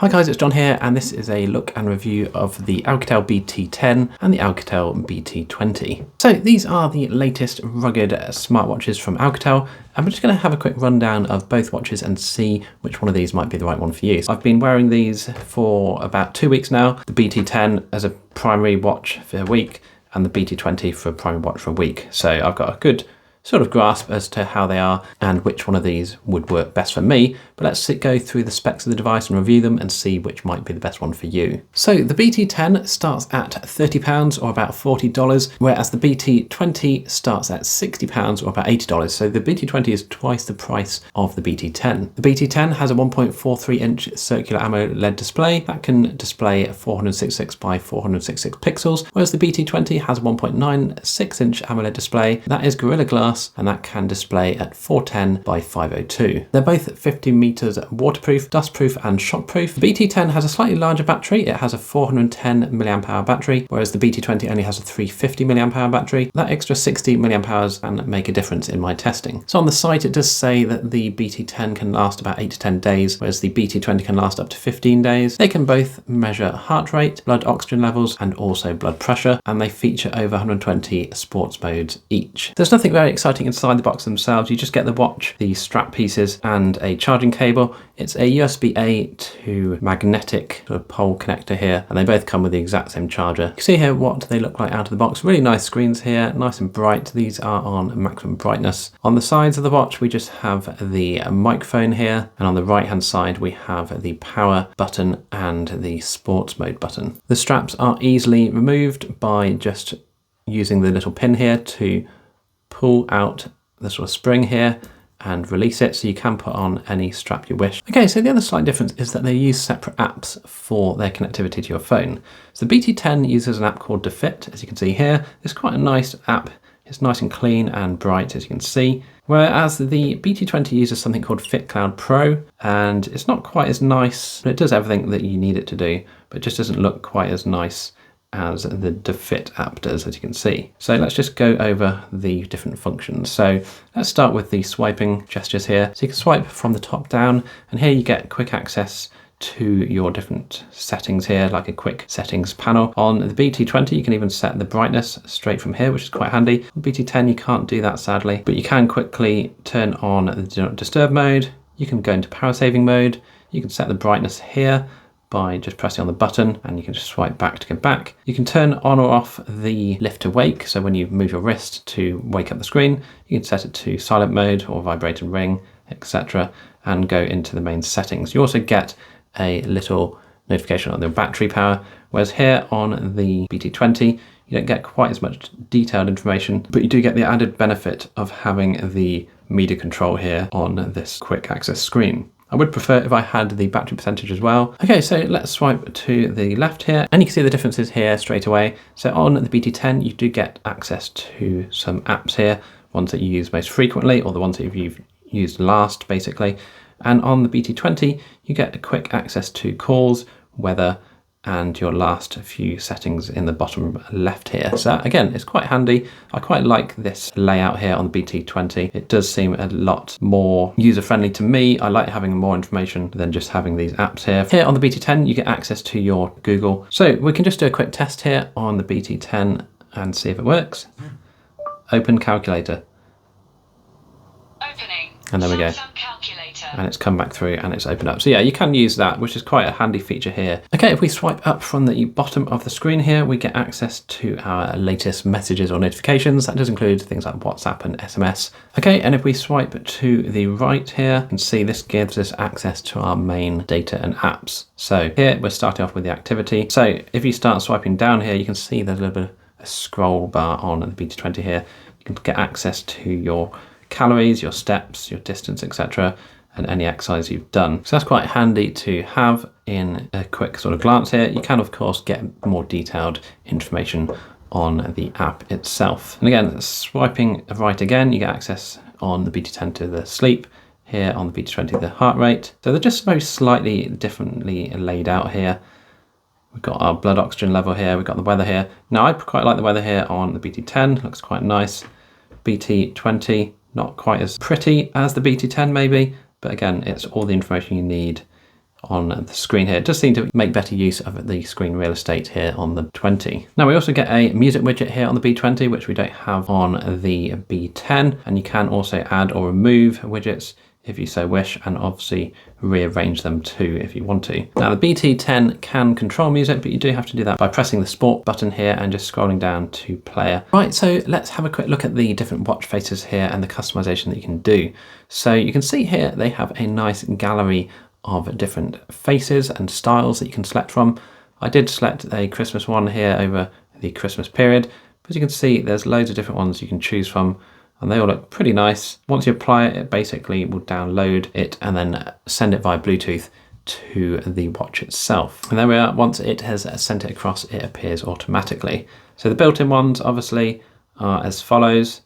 Hi guys, it's John here, and this is a look and review of the Oukitel BT10 and the Oukitel BT20. So these are the latest rugged smartwatches from Oukitel, and we're just going to have a quick rundown of both watches and see which one of these might be the right one for you. So I've been wearing these for about 2 weeks now, the BT10 as a primary watch for a week, and the BT20 for a primary watch for a week. So I've got a good sort of grasp as to how they are and which one of these would work best for me. But let's go through the specs of the device and review them and see which might be the best one for you. So the BT10 starts at £30 or about $40, whereas the BT20 starts at £60 or about $80. So the BT20 is twice the price of the BT10. The BT10 has a 1.43-inch circular AMOLED display that can display 466 by 466 pixels, whereas the BT20 has a 1.96-inch AMOLED display that is Gorilla Glass, and that can display at 410 by 502. They're both 50 meters waterproof, dustproof and shockproof. The BT10 has a slightly larger battery. It has a 410 milliamp hour battery, whereas the BT20 only has a 350 milliamp hour battery. That extra 60 milliamp hours can make a difference in my testing. So on the site it does say that the BT10 can last about 8 to 10 days, whereas the BT20 can last up to 15 days. They can both measure heart rate, blood oxygen levels and also blood pressure, and they feature over 120 sports modes each. There's nothing very exciting inside the box themselves. You just get the watch, the strap pieces and a charging cable. It's a USB-A to magnetic sort of pole connector here, and they both come with the exact same charger. You can see here what they look like out of the box. Really nice screens here, nice and bright. These are on maximum brightness. On the sides of the watch we just have the microphone here, and on the right hand side we have the power button and the sports mode button. The straps are easily removed by just using the little pin here to pull out the sort of spring here and release it, so you can put on any strap you wish. Okay, so the other slight difference is that they use separate apps for their connectivity to your phone. So the BT10 uses an app called Fit, as you can see here. It's quite a nice app. It's nice and clean and bright, as you can see. Whereas the BT20 uses something called Fit Cloud Pro, and it's not quite as nice. It does everything that you need it to do, but it just doesn't look quite as nice as the Fit app does, as you can see. So let's just go over the different functions. So let's start with the swiping gestures here. So you can swipe from the top down, and here you get quick access to your different settings here, like a quick settings panel. On the BT20 you can even set the brightness straight from here, which is quite handy. On BT10 you can't do that sadly, but you can quickly turn on the do not disturb mode. You can go into power saving mode. You can set the brightness here by just pressing on the button, and you can just swipe back to go back. You can turn on or off the lift to wake, so when you move your wrist to wake up the screen, you can set it to silent mode or vibrate and ring, etc., and go into the main settings. You also get a little notification on the battery power, whereas here on the BT20 you don't get quite as much detailed information, but you do get the added benefit of having the media control here on this quick access screen. I would prefer if I had the battery percentage as well. Okay, so let's swipe to the left here, and you can see the differences here straight away. So on the BT10, you do get access to some apps here, ones that you use most frequently, or the ones that you've used last, basically. And on the BT20, you get a quick access to calls, weather, and your last few settings in the bottom left here. So again, it's quite handy. I quite like this layout here on the BT20. It does seem a lot more user-friendly to me. I like having more information than just having these apps here. Here on the BT10, you get access to your Google. So we can just do a quick test here on the BT10 and see if it works. Open calculator. Opening. And there we go. And it's come back through and it's opened up. So yeah, you can use that, which is quite a handy feature here. Okay, if we swipe up from the bottom of the screen here, we get access to our latest messages or notifications. That does include things like WhatsApp and SMS. Okay, and if we swipe to the right here, you can see this gives us access to our main data and apps. So here we're starting off with the activity. So if you start swiping down here, you can see there's a little bit of a scroll bar on the BT20 here. You can get access to your calories, your steps, your distance, etc., and any exercise you've done. So that's quite handy to have in a quick sort of glance here. You can of course get more detailed information on the app itself. And again, swiping right again, you get access on the BT10 to the sleep, here on the BT20 the heart rate. So they're just very slightly differently laid out here. We've got our blood oxygen level here, we've got the weather here. Now I quite like the weather here on the BT10, looks quite nice. BT20, not quite as pretty as the BT10 maybe, but again, it's all the information you need on the screen here. It does seem to make better use of the screen real estate here on the 20. Now we also get a music widget here on the B20, which we don't have on the B10, and you can also add or remove widgets if you so wish, and obviously rearrange them too if you want to. Now the BT10 can control music, but you do have to do that by pressing the sport button here and just scrolling down to player. Right, so let's have a quick look at the different watch faces here and the customization that you can do. So you can see here they have a nice gallery of different faces and styles that you can select from. I did select a Christmas one here over the Christmas period, but as you can see there's loads of different ones you can choose from, and they all look pretty nice. Once you apply it, it basically will download it and then send it via Bluetooth to the watch itself. And there we are. Once it has sent it across, it appears automatically. So the built-in ones obviously are as follows,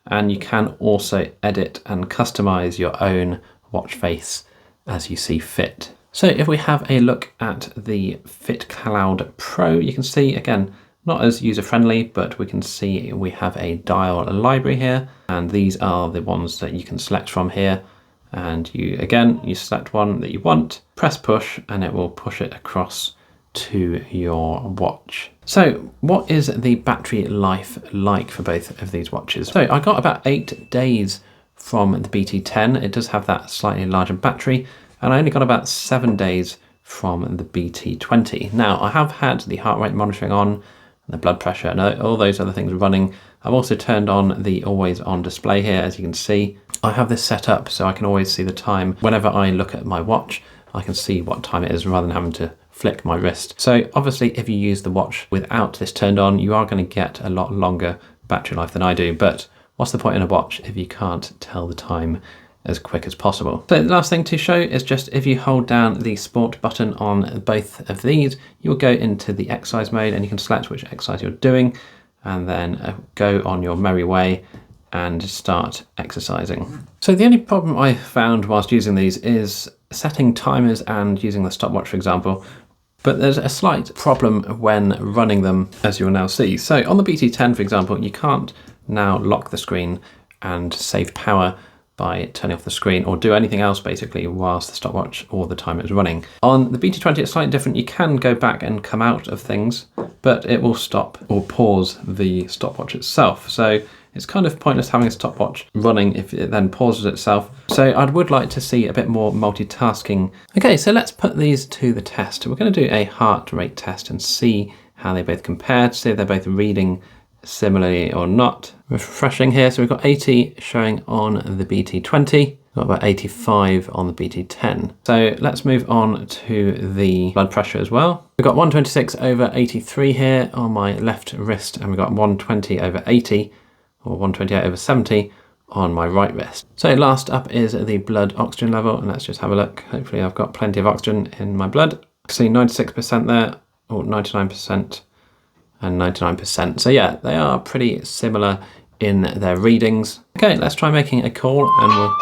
and you can also edit and customize your own watch face as you see fit. So if we have a look at the Fit Cloud Pro, you can see again, not as user-friendly, but we can see we have a dial library here, and these are the ones that you can select from here. And you select one that you want, press push, and it will push it across to your watch. So what is the battery life like for both of these watches? So I got about 8 days from the BT10. It does have that slightly larger battery, and I only got about 7 days from the BT20. Now I have had the heart rate monitoring on, the blood pressure and all those other things running. I've also turned on the always on display here. As you can see, I have this set up so I can always see the time. Whenever I look at my watch, I can see what time it is rather than having to flick my wrist. So obviously if you use the watch without this turned on, you are going to get a lot longer battery life than I do. But what's the point in a watch if you can't tell the time as quick as possible? So the last thing to show is just if you hold down the sport button on both of these, you'll go into the exercise mode and you can select which exercise you're doing and then go on your merry way and start exercising. So the only problem I found whilst using these is setting timers and using the stopwatch, for example. But there's a slight problem when running them, as you'll now see. So on the BT10, for example, you can't now lock the screen and save power by turning off the screen or do anything else basically whilst the stopwatch or the timer is running. On the BT20 it's slightly different. You can go back and come out of things, but it will stop or pause the stopwatch itself. So it's kind of pointless having a stopwatch running if it then pauses itself. So I would like to see a bit more multitasking. Okay, so let's put these to the test. We're going to do a heart rate test and see how they both compare, to see if they're both reading similarly or not. Refreshing here, so we've got 80 showing on the BT20, got about 85 on the BT10. So let's move on to the blood pressure as well. We've got 126 over 83 here on my left wrist, and we've got 120 over 80 or 128 over 70 on my right wrist. So last up is the blood oxygen level, and let's just have a look. Hopefully I've got plenty of oxygen in my blood. See 96% there, or 99%. And 99%. So yeah, they are pretty similar in their readings. Okay, let's try making a call and we'll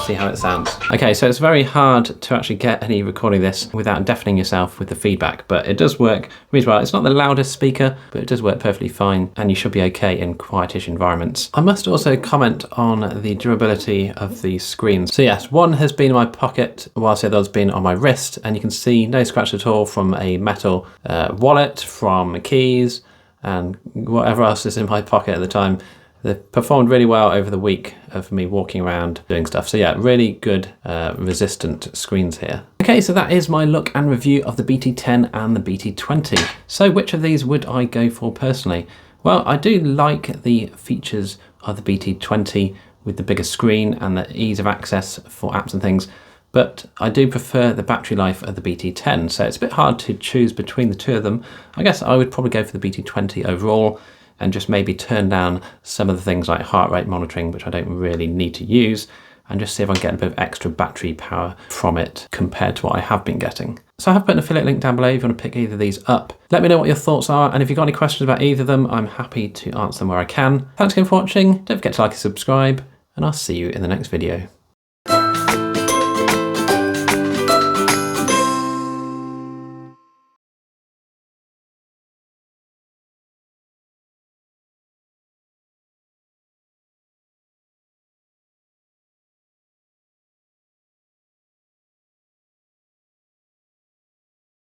see how it sounds. Okay, so it's very hard to actually get any recording of this without deafening yourself with the feedback, but it does work really well. It's not the loudest speaker, but it does work perfectly fine, and you should be okay in quietish environments. I must also comment on the durability of the screens. So yes, one has been in my pocket whilst the other's been on my wrist, and you can see no scratch at all from a metal wallet, from keys, and whatever else is in my pocket at the time. They've performed really well over the week of me walking around doing stuff. So yeah, really good resistant screens here. Okay, so that is my look and review of the BT10 and the BT20. So which of these would I go for personally? Well, I do like the features of the BT20 with the bigger screen and the ease of access for apps and things, but I do prefer the battery life of the BT10. So it's a bit hard to choose between the two of them. I guess I would probably go for the BT20 overall, and just maybe turn down some of the things like heart rate monitoring, which I don't really need to use, and just see if I can get a bit of extra battery power from it compared to what I have been getting. So I have put an affiliate link down below if you want to pick either of these up. Let me know what your thoughts are, and if you've got any questions about either of them, I'm happy to answer them where I can. Thanks again for watching. Don't forget to like and subscribe, and I'll see you in the next video.